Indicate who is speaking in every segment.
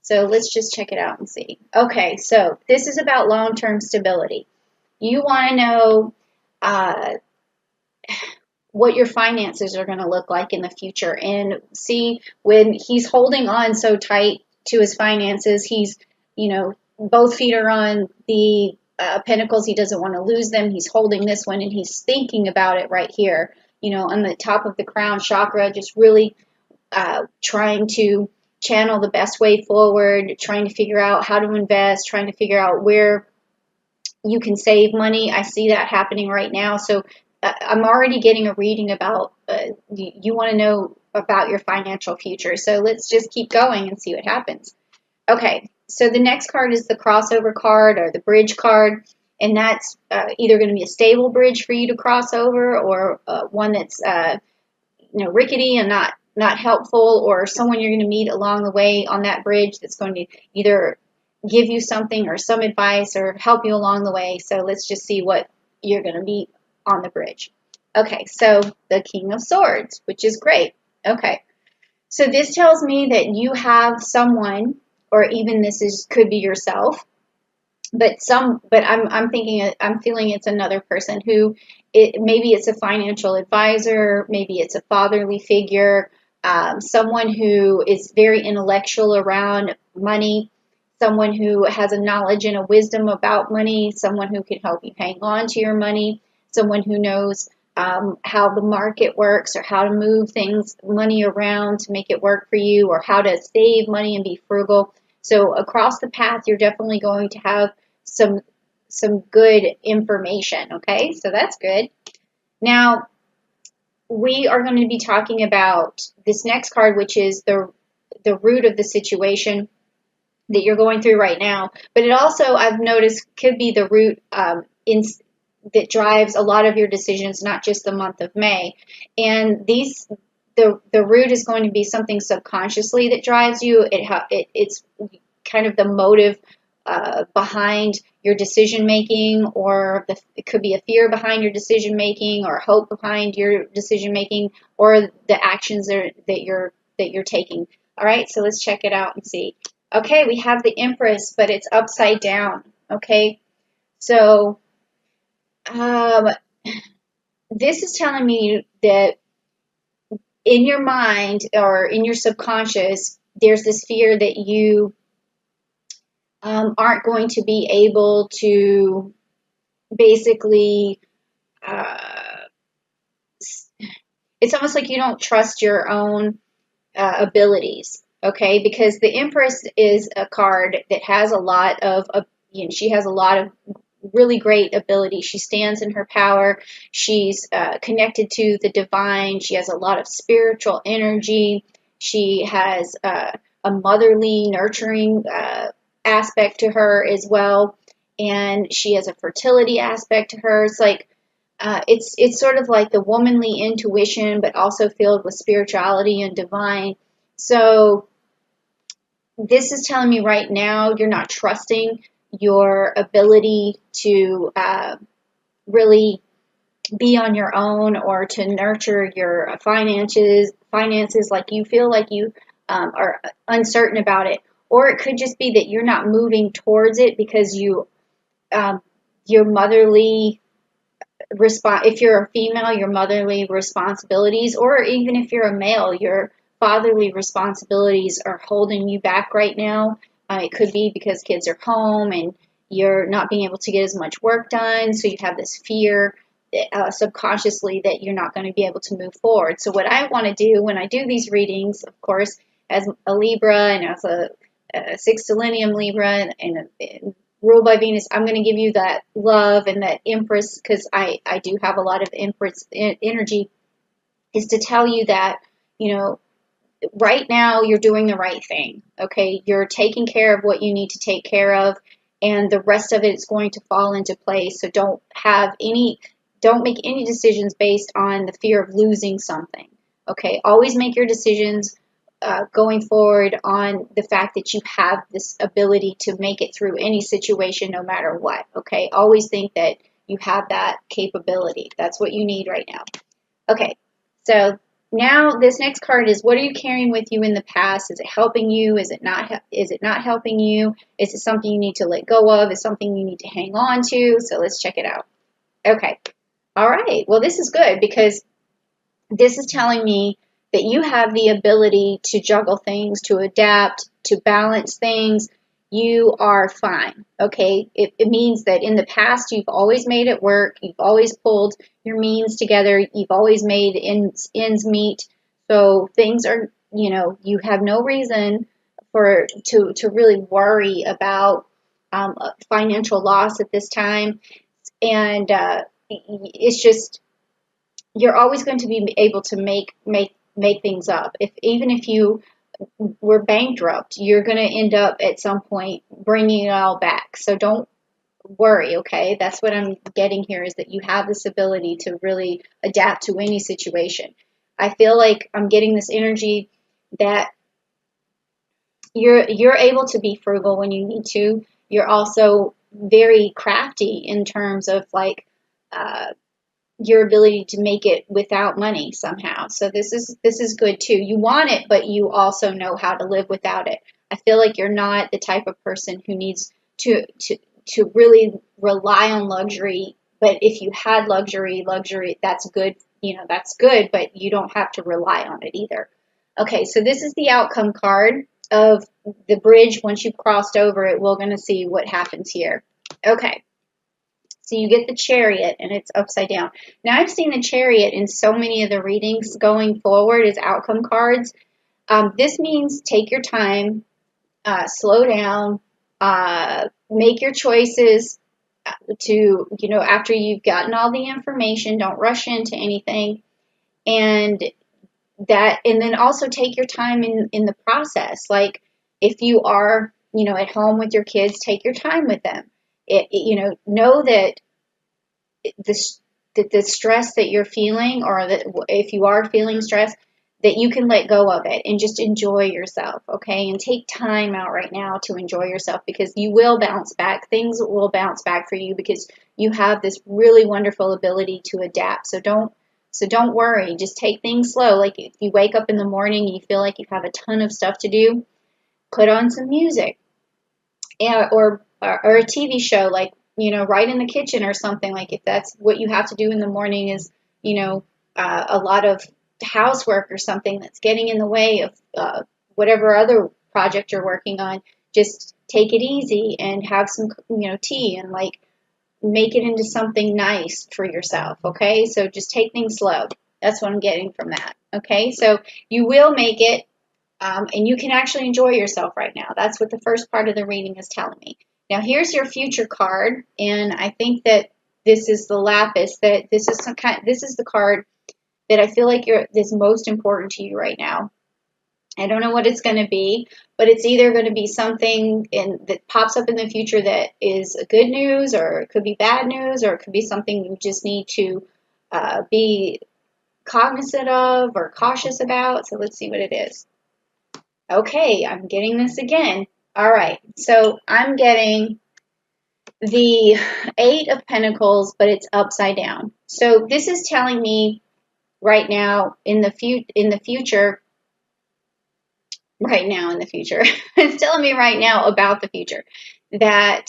Speaker 1: So let's just check it out and see. Okay, so this is about long-term stability. You want to know uh, what your finances are going to look like in the future. And see, when he's holding on so tight to his finances, he's, both feet are on the pentacles. He doesn't want to lose them. He's holding this one and he's thinking about it right here, on the top of the crown chakra, just really trying to channel the best way forward, trying to figure out how to invest, trying to figure out where you can save money. I see that happening right now. So I'm already getting a reading about you want to know about your financial future. So let's just keep going and see what happens. Okay, so the next card is the crossover card or the bridge card. And that's either going to be a stable bridge for you to cross over, or one that's rickety and not helpful, or someone you're going to meet along the way on that bridge that's going to either give you something or some advice or help you along the way. So let's just see what you're going to meet on the bridge. Okay, so the King of Swords, which is great. Okay, so this tells me that you have someone, or even could be yourself, but I'm feeling it's another person who maybe it's a financial advisor, maybe it's a fatherly figure, someone who is very intellectual around money, someone who has a knowledge and a wisdom about money, someone who can help you hang on to your money, someone who knows how the market works, or how to move money around to make it work for you, or how to save money and be frugal. So across the path, you're definitely going to have some good information. Okay, so that's good. Now we are going to be talking about this next card, which is the root of the situation that you're going through right now. But it also, I've noticed, could be the root that drives a lot of your decisions, not just the month of May. And the root is going to be something subconsciously that drives you. It's kind of the motive behind your decision making, or it could be a fear behind your decision making, or hope behind your decision making, or the actions that you're taking. All right, so let's check it out and see. Okay, we have the Empress, but it's upside down. Okay, so this is telling me that in your mind, or in your subconscious, there's this fear that you aren't going to be able to basically, it's almost like you don't trust your own abilities, okay? Because the Empress is a card that has a lot of, she has a lot of really great ability. She stands in her power. She's connected to the divine. She has a lot of spiritual energy. She has a motherly, nurturing aspect to her as well, and she has a fertility aspect to her. It's like it's sort of like the womanly intuition, but also filled with spirituality and divine. So this is telling me right now you're not trusting your ability to really be on your own, or to nurture your finances like you feel like you are uncertain about it. Or it could just be that you're not moving towards it because your motherly if you're a female, your motherly responsibilities, or even if you're a male, your fatherly responsibilities are holding you back right now. It could be because kids are home and you're not being able to get as much work done, so you have this fear subconsciously that you're not going to be able to move forward. So what I want to do when I do these readings, of course, as a Libra and as a sextilenium Libra and ruled by Venus, I'm going to give you that love and that Empress, because I do have a lot of Empress energy, is to tell you that, right now you're doing the right thing. Okay, you're taking care of what you need to take care of, and the rest of it is going to fall into place. So don't make any decisions based on the fear of losing something. Okay, always make your decisions going forward on the fact that you have this ability to make it through any situation, no matter what. Okay, always think that you have that capability. That's what you need right now. Okay, so now this next card is, what are you carrying with you in the past? Is it helping you? Is it not? Is it not helping you? Is it something you need to let go of? Is it something you need to hang on to? So let's check it out. Okay. All right. Well, this is good because this is telling me that you have the ability to juggle things, to adapt, to balance things. You are fine. Okay. It means that in the past, you've always made it work. You've always pulled your means together. You've always made ends meet. So things are, you have no reason to really worry about financial loss at this time. And it's just, you're always going to be able to make things up. Even if you were bankrupt, you're going to end up at some point bringing it all back. So don't worry, okay? That's what I'm getting here, is that you have this ability to really adapt to any situation. I feel like I'm getting this energy that you're able to be frugal when you need to. You're also very crafty in terms of like your ability to make it without money somehow. So this is good too. You want it, but you also know how to live without it. I feel like you're not the type of person who needs to really rely on luxury. But if you had luxury, that's good. That's good, but you don't have to rely on it either. Okay, so this is the outcome card of the bridge. Once you've crossed over it, we're going to see what happens here. Okay. So you get the Chariot, and it's upside down. Now, I've seen the Chariot in so many of the readings going forward as outcome cards. This means take your time, slow down, make your choices after you've gotten all the information. Don't rush into anything. And then also take your time in the process. Like if you are, at home with your kids, take your time with them. Know that the stress that you're feeling, or that if you are feeling stress, that you can let go of it and just enjoy yourself, okay? And take time out right now to enjoy yourself, because you will bounce back. Things will bounce back for you because you have this really wonderful ability to adapt. So don't worry. Just take things slow. Like if you wake up in the morning and you feel like you have a ton of stuff to do, put on some music, or a TV show, like, right in the kitchen or something. Like if that's what you have to do in the morning is, a lot of housework or something that's getting in the way of whatever other project you're working on, just take it easy and have some, tea, and like make it into something nice for yourself. Okay. So just take things slow. That's what I'm getting from that. Okay. So you will make it. And you can actually enjoy yourself right now. That's what the first part of the reading is telling me. Now here's your future card, and I think that this is the lapis. That this is the card that I feel like is most important to you right now. I don't know what it's going to be, but it's either going to be something that pops up in the future that is good news, or it could be bad news, or it could be something you just need to be cognizant of or cautious about. So let's see what it is. Okay, I'm getting this again. All right, so I'm getting the Eight of Pentacles, but it's upside down. So this is telling me right now in the future, right now in the future, it's telling me right now about the future that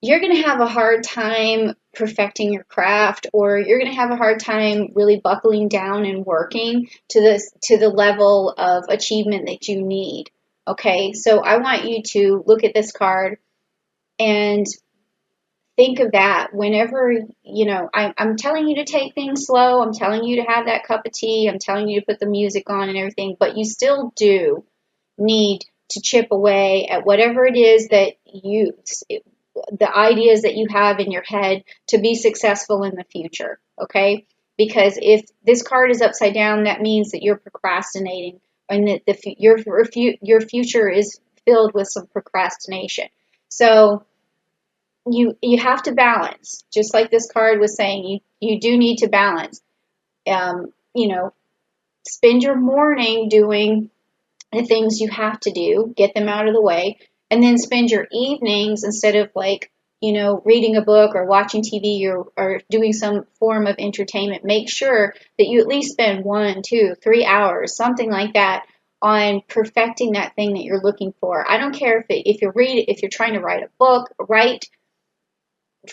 Speaker 1: you're going to have a hard time perfecting your craft, or you're going to have a hard time really buckling down and working to the level of achievement that you need. Okay, so I want you to look at this card and think of that whenever, I'm telling you to take things slow. I'm telling you to have that cup of tea. I'm telling you to put the music on and everything, but you still do need to chip away at whatever it is that the ideas that you have in your head to be successful in the future, okay? Because if this card is upside down, that means that you're procrastinating, and that your future is filled with some procrastination. So you have to balance, just like this card was saying. You do need to balance. Spend your morning doing the things you have to do, get them out of the way, and then spend your evenings, instead of like reading a book or watching TV or doing some form of entertainment, make sure that you at least spend 1, 2, 3 hours, something like that, on perfecting that thing that you're looking for. I don't care if you're trying to write a book, write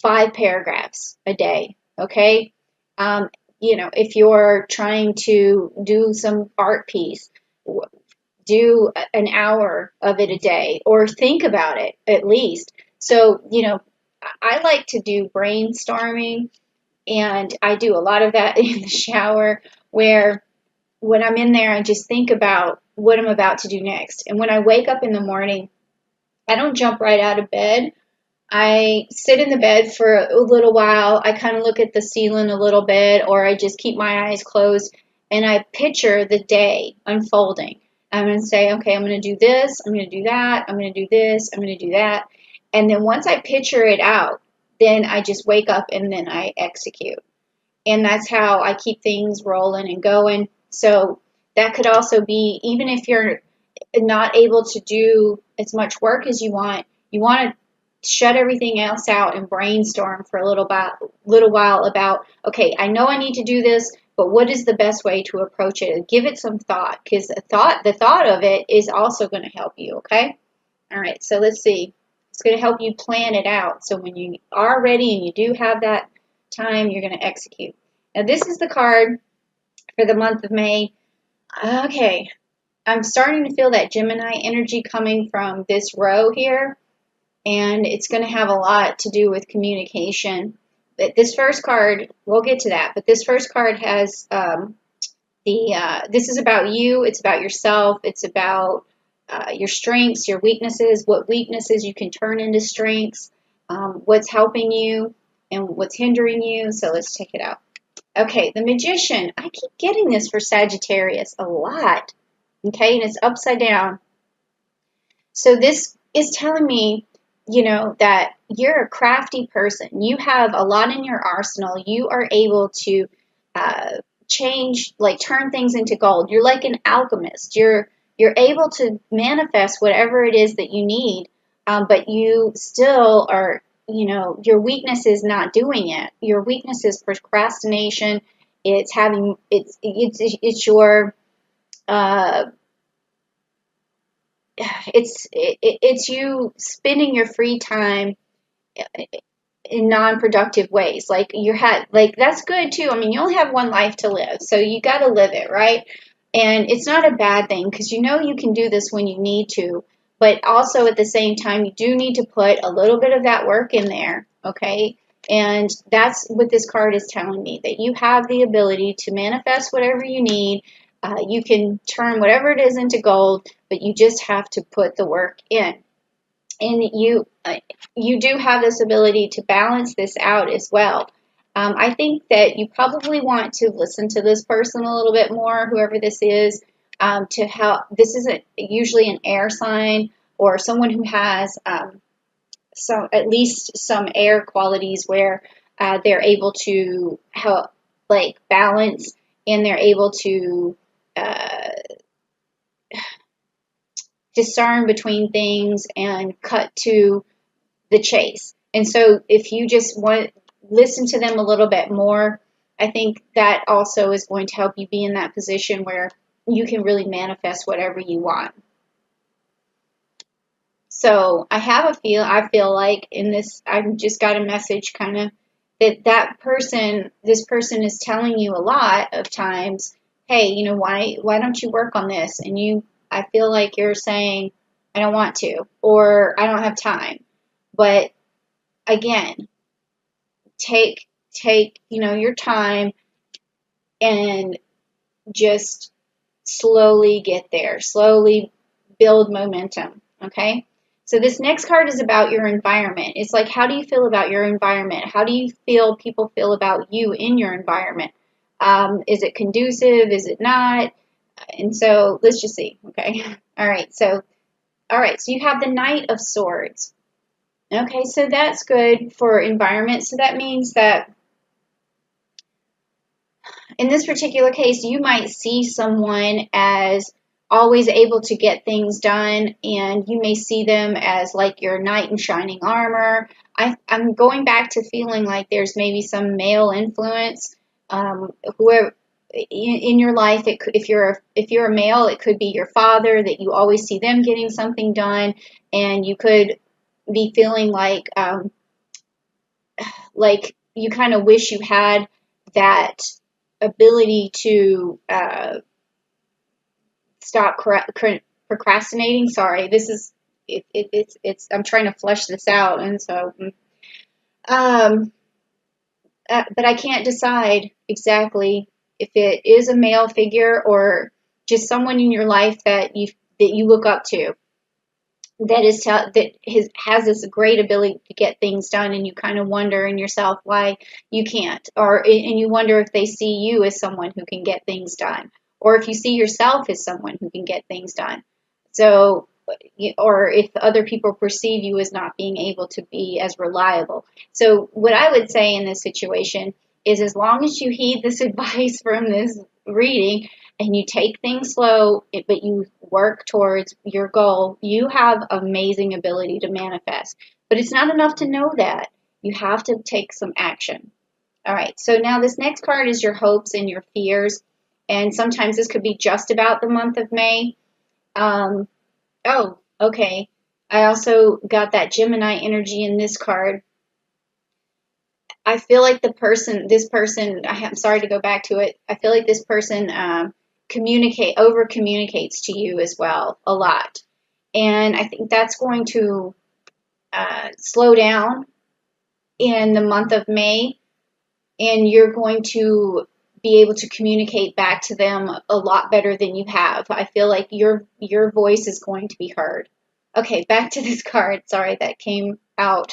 Speaker 1: 5 paragraphs a day, okay? If you're trying to do some art piece, do an hour of it a day, or think about it at least. So, I like to do brainstorming, and I do a lot of that in the shower, where when I'm in there, I just think about what I'm about to do next. And when I wake up in the morning, I don't jump right out of bed. I sit in the bed for a little while. I kind of look at the ceiling a little bit, or I just keep my eyes closed and I picture the day unfolding. I'm going to say, okay, I'm going to do this, I'm going to do that, I'm going to do this, I'm going to do that. And then once I picture it out, then I just wake up and then I execute. And that's how I keep things rolling and going. So that could also be, even if you're not able to do as much work as you want to shut everything else out and brainstorm for a little while about, okay, I know I need to do this, but what is the best way to approach it? Give it some thought, because the thought of it is also going to help you, okay? All right, so let's see. It's going to help you plan it out. So when you are ready and you do have that time, you're going to execute. Now this is the card for the month of May. Okay, I'm starting to feel that Gemini energy coming from this row here, and it's going to have a lot to do with communication. But this first card, we'll get to that, but this first card has this is about you, it's about yourself, it's about your strengths, your weaknesses, what weaknesses you can turn into strengths, what's helping you and what's hindering you. So let's check it out. Okay, the Magician. I keep getting this for Sagittarius a lot. Okay, and it's upside down. So this is telling me, that you're a crafty person. You have a lot in your arsenal. You are able to change, like turn things into gold. You're like an alchemist. You're able to manifest whatever it is that you need, but you still are, your weakness is not doing it. Your weakness is procrastination. It's your it's you spending your free time in non-productive ways. Like that's good too. I mean, you only have one life to live, so you got to live it, right? And it's not a bad thing, because you can do this when you need to, but also at the same time, you do need to put a little bit of that work in there, okay? And that's what this card is telling me, that you have the ability to manifest whatever you need. You can turn whatever it is into gold, but you just have to put the work in. And you do have this ability to balance this out as well. I think that you probably want to listen to this person a little bit more, whoever this is, to help. This isn't usually an air sign or someone who has at least some air qualities, where they're able to help, like, balance, and they're able to discern between things and cut to the chase. And so if you just want listen to them a little bit more, I think that also is going to help you be in that position where you can really manifest whatever you want. So I feel like in this, I've just got a message kind of that this person is telling you a lot of times, hey, why don't you work on this? And I feel like you're saying, I don't want to, or I don't have time. But again, take your time and just slowly get there, slowly build momentum, okay? So this next card is about your environment. It's like, how do you feel about your environment? How do you feel people feel about you in your environment? Is it conducive? Is it not? And so let's just see, okay? All right, so you have the Knight of Swords. Okay, so that's good for environment. So that means that in this particular case, you might see someone as always able to get things done, and you may see them as like your knight in shining armor. I'm going back to feeling like there's maybe some male influence, whoever in your life. If you're a male, it could be your father, that you always see them getting something done, and you could be feeling like you kind of wish you had that ability to stop procrastinating. Sorry, this is it's I'm trying to flesh this out, and so um, but I can't decide exactly if it is a male figure or just someone in your life that you look up to, has this great ability to get things done, and you kind of wonder in yourself why you can't, and you wonder if they see you as someone who can get things done, or if you see yourself as someone who can get things done. So, or if other people perceive you as not being able to be as reliable. So what I would say in this situation is, as long as you heed this advice from this reading, and you take things slow, but you work towards your goal, you have amazing ability to manifest. But it's not enough to know that. You have to take some action. All right, so now this next card is your hopes and your fears. And sometimes this could be just about the month of May. Oh, okay. I also got that Gemini energy in this card. I feel like this person, I'm sorry to go back to it. I feel like this person over communicates to you as well a lot. And I think that's going to slow down in the month of May. And you're going to be able to communicate back to them a lot better than you have. I feel like your voice is going to be heard. Okay, back to this card. Sorry, that came out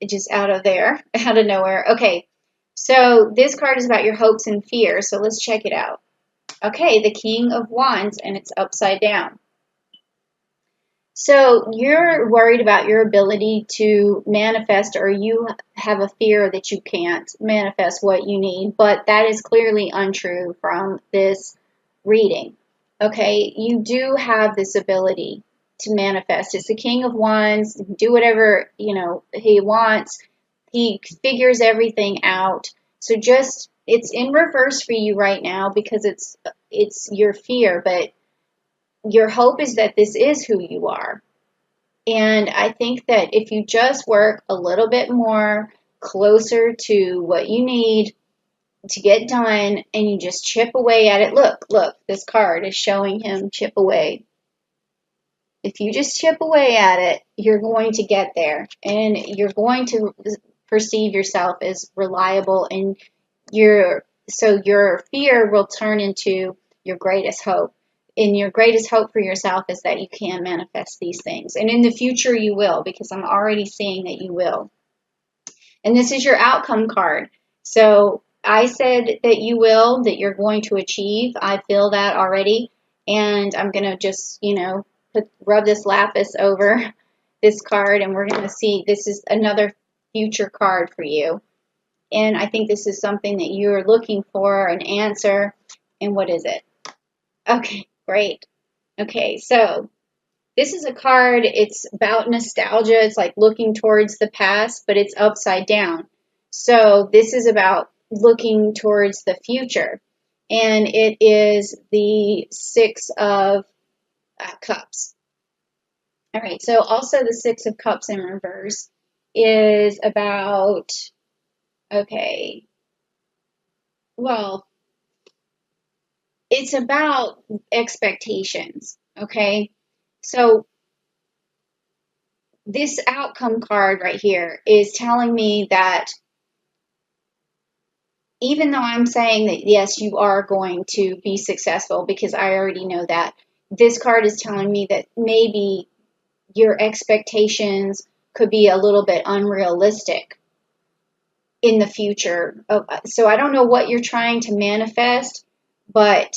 Speaker 1: just out of there, out of nowhere. Okay, so this card is about your hopes and fears. So let's check it out. Okay, the King of Wands, and it's upside down. So you're worried about your ability to manifest, or you have a fear that you can't manifest what you need, but that is clearly untrue from this reading. Okay, you do have this ability to manifest. It's the King of Wands. Do whatever, he wants. He figures everything out. So it's in reverse for you right now because it's your fear, but your hope is that this is who you are. And I think that if you just work a little bit more closer to what you need to get done, and you just chip away at it. Look, this card is showing him chip away. If you just chip away at it, you're going to get there, and you're going to perceive yourself as reliable, and your fear will turn into your greatest hope. And your greatest hope for yourself is that you can manifest these things. And in the future you will, because I'm already seeing that you will. And this is your outcome card. So I said that you will, that you're going to achieve. I feel that already. And I'm going to just, rub this lapis over this card, and we're going to see this is another future card for you. And I think this is something that you're looking for, an answer. And what is it? Okay, great. Okay, so this is a card. It's about nostalgia. It's like looking towards the past, but it's upside down. So this is about looking towards the future. And it is the Six of Cups. All right, so also the Six of Cups in reverse is about, okay, well, it's about expectations, okay? So this outcome card right here is telling me that even though I'm saying that, yes, you are going to be successful, because I already know that, this card is telling me that maybe your expectations could be a little bit unrealistic in the future. So I don't know what you're trying to manifest, but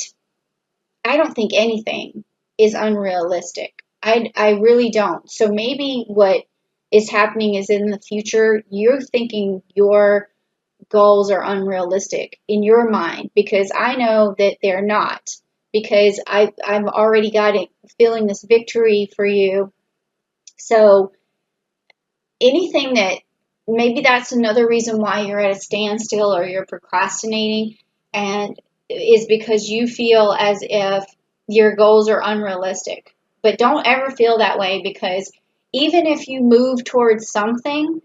Speaker 1: I don't think anything is unrealistic. I really don't. So maybe what is happening is, in the future, you're thinking your goals are unrealistic in your mind, because I know that they're not, because I've already got it, feeling this victory for you. So anything that maybe that's another reason why you're at a standstill or you're procrastinating, and is because you feel as if your goals are unrealistic. But don't ever feel that way, because even if you move towards something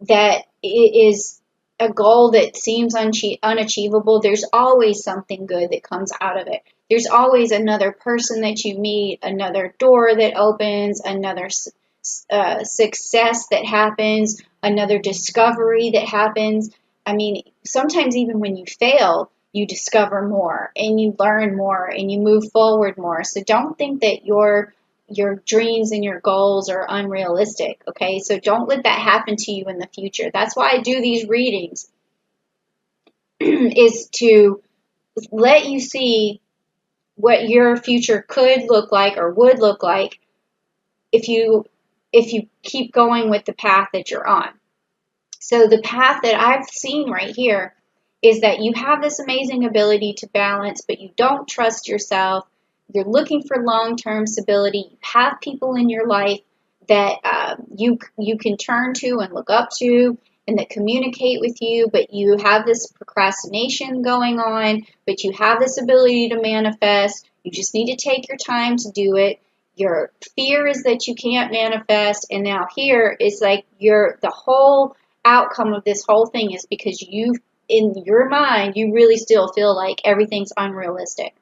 Speaker 1: that is a goal that seems unachievable, there's always something good that comes out of it. There's always another person that you meet, another door that opens, another success that happens, another discovery that happens. I mean, sometimes even when you fail, you discover more and you learn more and you move forward more. So don't think that your dreams and your goals are unrealistic, okay? So don't let that happen to you in the future. That's why I do these readings is to let you see what your future could look like or would look like if you keep going with the path that you're on. So the path that I've seen right here is that you have this amazing ability to balance, but you don't trust yourself. You're looking for long-term stability. You have people in your life that you can turn to and look up to and that communicate with you, but you have this procrastination going on, but you have this ability to manifest. You just need to take your time to do it. Your fear is that you can't manifest, and now here is like the whole outcome of this whole thing is because you, in your mind, you really still feel like everything's unrealistic.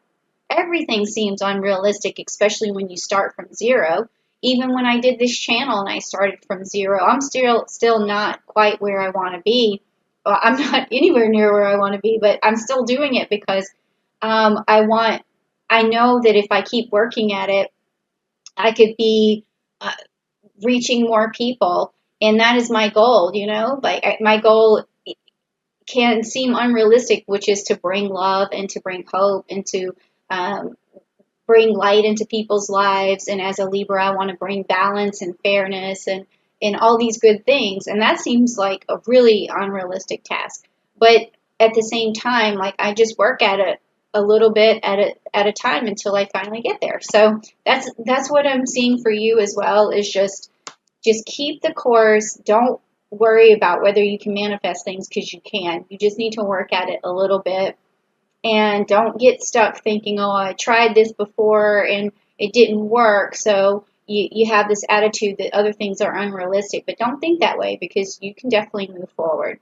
Speaker 1: Everything seems unrealistic, especially when you start from zero. Even when I did this channel and I started from zero, I'm still not quite where I want to be. Well, I'm not anywhere near where I want to be, but I'm still doing it because I know that if I keep working at it, I could be uh, reaching more people, and that is my goal. Like my goal can seem unrealistic, which is to bring love and to bring hope and to um, bring light into people's lives. And as a Libra, I want to bring balance and fairness and all these good things. And that seems like a really unrealistic task. But at the same time, like I just work at it a little bit at a time until I finally get there. So that's what I'm seeing for you as well, is just keep the course. Don't worry about whether you can manifest things, because you can. You just need to work at it a little bit. And don't get stuck thinking, oh, I tried this before and it didn't work. So you have this attitude that other things are unrealistic. But don't think that way, because you can definitely move forward.